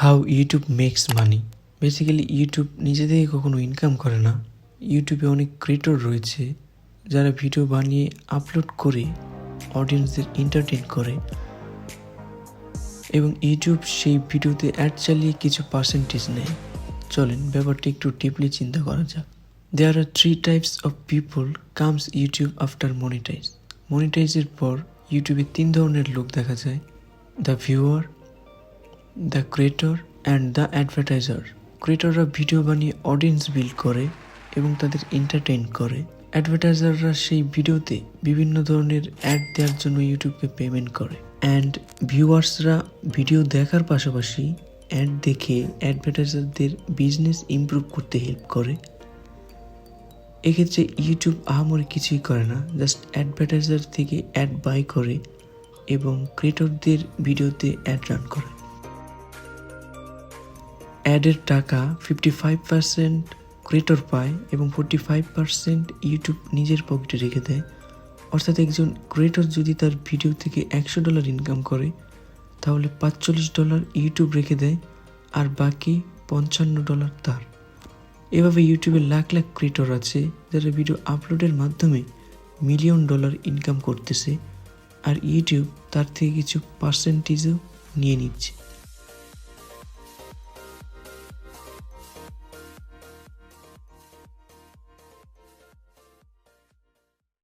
How YouTube makes money. Basically YouTube নিজে থেকে কখনো ইনকাম করে না। ইউটিউবে অনেক ক্রিয়েটর রয়েছে যারা ভিডিও বানিয়ে আপলোড করে অডিয়েন্সদের এন্টারটেইন করে এবং ইউটিউব সেই ভিডিওতে অ্যাড চালিয়ে কিছু পার্সেন্টেজ নেয়। চলেন ব্যাপারটা একটু ডিপলি চিন্তা করা যাক। There are 3 types of people comes YouTube after monetize. মনিটাইজের পর ইউটিউবে 3 ধরনের লোক দেখা যায়: the viewer, the creator and the advertiser. ক্রিয়েটররা ভিডিও বানিয়ে অডিয়েন্স বিল্ড করে এবং তাদের এন্টারটেইন করে। অ্যাডভার্টাইজাররা সেই ভিডিওতে বিভিন্ন ধরনের অ্যাড দেওয়ার জন্য ইউটিউবকে পেমেন্ট করে। অ্যান্ড ভিউয়ার্সরা ভিডিও দেখার পাশাপাশি অ্যাড দেখে অ্যাডভার্টাইজারদের বিজনেস ইমপ্রুভ করতে হেল্প করে। এক্ষেত্রে ইউটিউব আহামরি কিছুই করে না, জাস্ট অ্যাডভার্টাইজার থেকে অ্যাড বাই করে এবং ক্রিয়েটরদের ভিডিওতে অ্যাড রান করে। অ্যাডের টাকা 55% ক্রিয়েটর পায় এবং 45% ইউটিউব নিজের পকেটে রেখে দেয়। অর্থাৎ একজন ক্রিয়েটর যদি তার ভিডিও থেকে $100 ইনকাম করে, তাহলে $45 ইউটিউব রেখে দেয় আর বাকি $55 তার। এভাবে ইউটিউবে লাখ লাখ ক্রিয়েটর আছে যারা ভিডিও আপলোডের মাধ্যমে $মিলিয়ন ইনকাম করতেছে, আর ইউটিউব তার থেকে কিছু পার্সেন্টেজও নিয়ে নিচ্ছে।